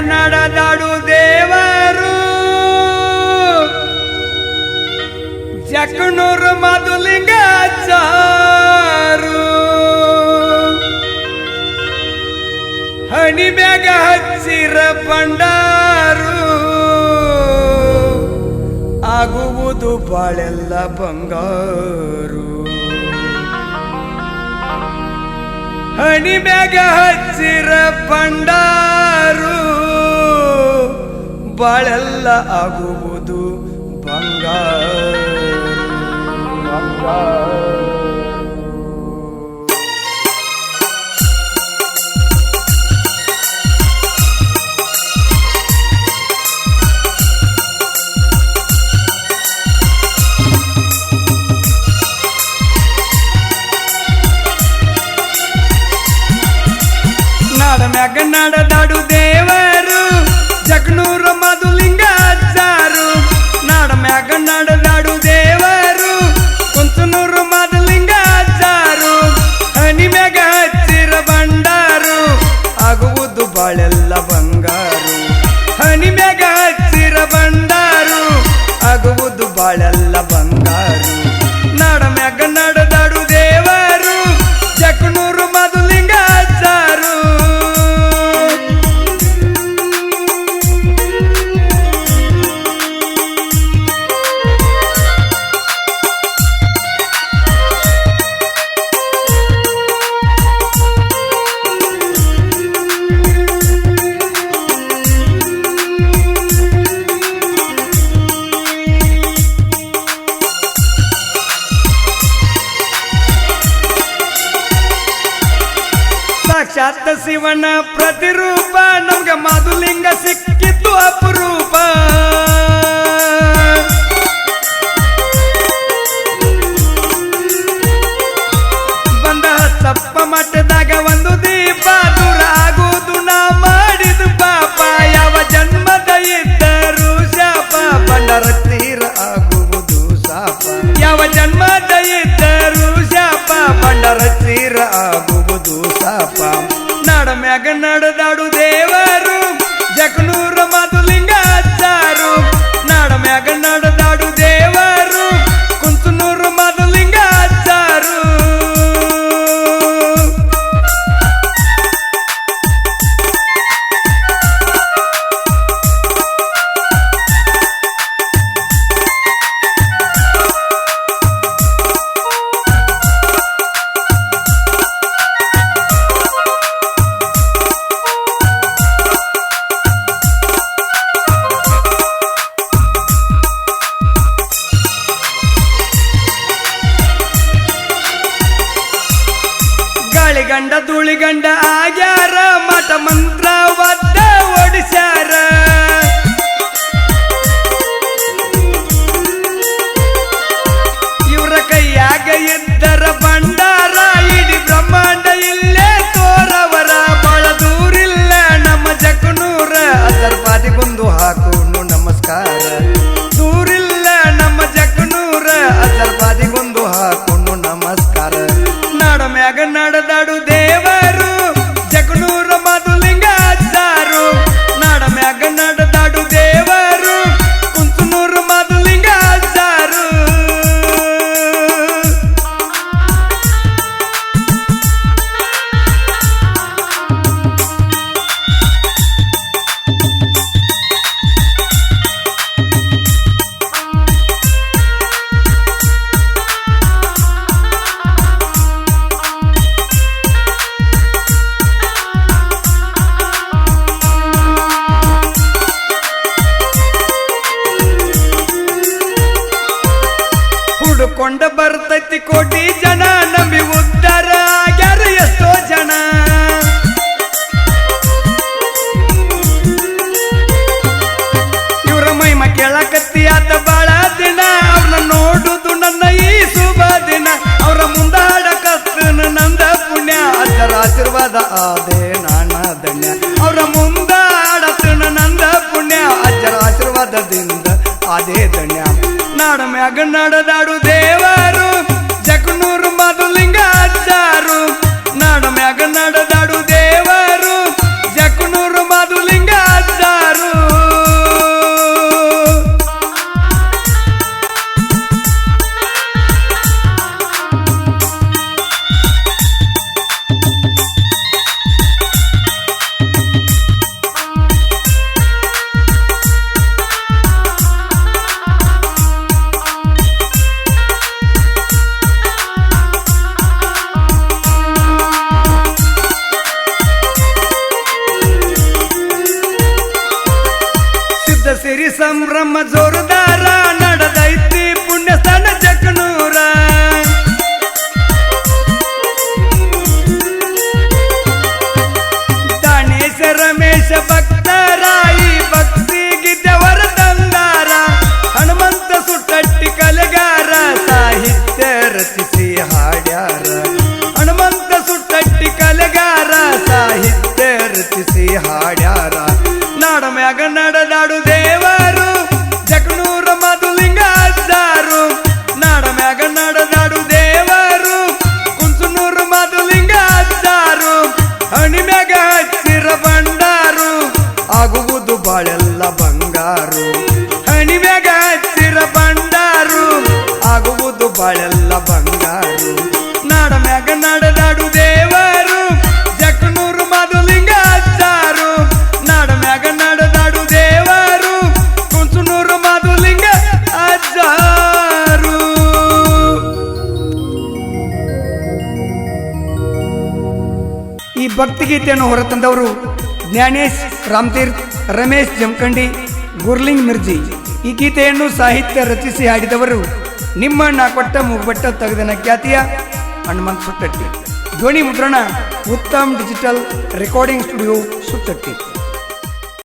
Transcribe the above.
ನಡೆದಾಡು ದೇವರು ಜಕಣೂರು ಮಧುಲಿಂಗಾಚಾರು ಹಣಿ ಮ್ಯಾಗ ಹಚ್ಚಿರ ಬಂಡಾರು ಆಗುವುದು ಬಾಳೆಲ್ಲ ಬಂಗಾರು ಹಣಿ ಮ್ಯಾಗ ಹಚ್ಚಿರ ಬಂಡಾರು ಬಾಳೆಲ್ಲ ಆಗುವುದು ಬಂಗಾರು ಮ್ಯಾಗ ನಡೆದಾಡು ದೇವರು ಜಕಣೂರು ಮಧುಲಿಂಗಾಚಾರು ನಾಡ ಮ್ಯಾಗ ನಡೆದಾಡು ದೇವರು ಕುಂಚನೂರು ಮಧುಲಿಂಗಾಚಾರು ಹನಿ ಮ್ಯಾಗ ಹಚ್ಚಿರ ಬಂಡಾರು ಆಗುವುದು ಬಾಳೆಲ್ಲ ಬಂಗಾರು ಹನಿ ಮ್ಯಾಗ ಹಚ್ಚಿರ ಬಂಡಾರು ಆಗುವುದು ಬಾಳೆಲ್ಲ ಬಂಗಾರು ನಾಡ ಮ್ಯಾಗ ನಡೆದಾಡು ದೇವರು ಜಕಣೂರು ಮಧುಲಿಂಗಾಚಾರು ಸಾಕ್ಷಾತ್ ಶಿವನ ಪ್ರತಿರೂಪ ನಮ್ಗ ಮಧುಲಿಂಗ ಸಿಕ್ಕಿತ್ತು ಅಪರೂಪ ಬಂದ ಸಪ್ಪ ಮಠದಾಗ ಒಂದು ದೀಪ ದೂರ ಆಗುವುದು ನಾ ಮಾಡಿದ ಪಾಪ ಯಾವ ಜನ್ಮದ ಇದ್ದರು ಶಾಪ ಬಂಡರ ತೀರ ಆಗುವುದು ಶಾಪ ಯಾವ ಜನ್ಮದ ಇದ್ದರು ಶಾಪ ಬಂಡರ ತೀರ ಆಗುವುದು ಶಾಪ ನಾಡ ಮ್ಯಾಗ ನಡೆದಾಡು ದೇವರು ಜಕಣೂರು ಮಧುಲಿಂಗಾಚಾರು ನಾಡ ಮ್ಯಾಗ ನಡೆದಾಡು ದೇವರು ಕುಂಚನೂರು ಮಧುಲಿಂಗಾಚಾರು ಗಂಡ ಧೂಳಿಗಂಡ ಆಗ್ಯಾರ ಮಠ ಮಂತ್ರ ಒದ್ದ ಓಡಿಸ್ಯಾರ ಇವರ ಕೈಯಾಗ ಇದ್ದರ ಬಂಡಾರ ಇಡೀ ಬ್ರಹ್ಮಾಂಡ ಇಲ್ಲೇ ತೋರವರ ಬಾಳ ದೂರಿಲ್ಲ ನಮ್ಮ ಜಕಣೂರ ಅದರ್ಪಾದಿಗೊಂದು ಹಾಕುನು ನಮಸ್ಕಾರ ದೂರಿಲ್ಲ ನಮ್ಮ ಜಕಣೂರ ಅದರ್ಪಾದಿಗೊಂದು ಹಾಕುನು ನಮಸ್ಕಾರ ನಾಡ ಮ್ಯಾಗ ನಡೆದಾಡು ದೇವರು ಜಕಣೂರು ಮಧುಲಿಂಗಾಚಾರು ನಾಡ ಮ್ಯಾಗ ನಡೆದಾಡು ದೇವರು ಕುಂಚನೂರು ಮಧುಲಿಂಗಾಚಾರು ಹುಡುಕೊಂಡ ಬರ್ತೈತಿ ಕೋಟಿ ಜನ ನಂಬಿ ಉದ್ಧಾರ ಆಗ್ಯಾರ ಎಷ್ಟೋ ಜನ ಇವ್ರ ಮೈಮ ಕೇಳಕತ್ತಿ ಆತ ಬಾಳ ದಿನ ಅವ್ರನ್ನ ನೋಡುದು ನನ್ನ ಈ ಶುಭ ದಿನ ಅವ್ರ ಮುಂದಾಡಕತ್ತನ ನಂದ ಪುಣ್ಯ ಅದರ ಆಶೀರ್ವಾದ ಆದೆ ನಾನ ಧನ್ಯ ಅವ್ರ ಮುಂದಾಡತನ ನಂದ ಪುಣ್ಯ ಅಜ್ಜರ ಆಶೀರ್ವಾದದಿಂದ ಆದೇ ಧನ್ಯ ನಾಡ ಮ್ಯಾಗ ನಡೆದಾಡು ದೇವರು ಜಕಣೂರು ಮಧುಲಿಂಗಾಚಾರು ನಾಡ ಮ್ಯಾಗ ನಡೆದಾಡು ದೇವರು ಜಕಣೂರು ಮಧುಲಿಂಗಾಚಾರು ಸಂಭ್ರಮ ಜೋರುದಾರ ನಡೆದೈತಿ ಪುಣ್ಯಸ್ಥಾನ ಜಕನೂರ. ದಾನೇಶ ರಮೇಶ ಭಕ್ತರಾಯಿ ಭಕ್ತಿ ಗಿದ್ದವರ ತಂದಾರ. ಹನುಮಂತ ಸುಟ್ಟಟ್ಟಿ ಕಲೆಗಾರ ಸಾಹಿತ್ಯ ರಚಿಸಿ ಹಾಡ್ಯಾರ. ಹನುಮಂತ ಸುಟ್ಟಟ್ಟಿ ಕಲೆಗಾರ ಸಾಹಿತ್ಯ ರಚಿಸಿ ಹಾಡ್ಯಾರ. ನಾಡ ಮ್ಯಾಗ ನಡೆದಾಡು ದೇವರು ಜಕನೂರ ಮಧುಲಿಂಗ ಅಜ್ಜಾರು. ನಾಡ ಮ್ಯಾಗ ನಡೆದಾಡು ದೇವರು ಕುಂಚನೂರ ಮಧುಲಿಂಗ ಅಜ್ಜಾರು. ಹಣಿ ಮ್ಯಾಗ ಹಚ್ಚಿರ ಬಂಡಾರು ಆಗುವುದು ಬಾಳೆಲ್ಲ ಬಂಗಾರು. ಹಣಿ ಮ್ಯಾಗ ಹಚ್ಚಿರ ಬಂಡಾರು ಆಗುವುದು ಬಾಳೆಲ್ಲ ಬಂಗಾರು. ನಾಡ ಮ್ಯಾಗ ನಡೆದಾಡು ದೇವರು ಜಕನೂರ ಮಧುಲಿಂಗ ಅಜ್ಜಾರು. ನಾಡ ಮ್ಯಾಗ ನಡೆದಾಡು ದೇವರು ಕುಂಚನೂರ ಮಧುಲಿಂಗ ಅಜ್ಜಾರು. ಈ ಭಕ್ತಿಗೀತೆಯನ್ನು ಹೊರತಂದವರು ಜ್ಞಾನೇಶ್ ರಾಮತೀರ್ಥ, ರಮೇಶ್ ಜಮಖಂಡಿ, ಗುರ್ಲಿಂಗ್ ಮಿರ್ಜಿ. ಈ ಗೀತೆಯನ್ನು ಸಾಹಿತ್ಯ ರಚಿಸಿ ಹಾಡಿದವರು ನಿಮ್ಮಣ್ಣ ಕೊಟ್ಟ ಮುಗ್ಬಟ್ಟ ತೆಗೆದನ ಖ್ಯಾತಿಯ ಹನುಮಂತ ಸುಟ್ಟಟ್ಟಿ. ಧ್ವನಿ ಮುದ್ರಣ Uttam digital recording studio Suttatti.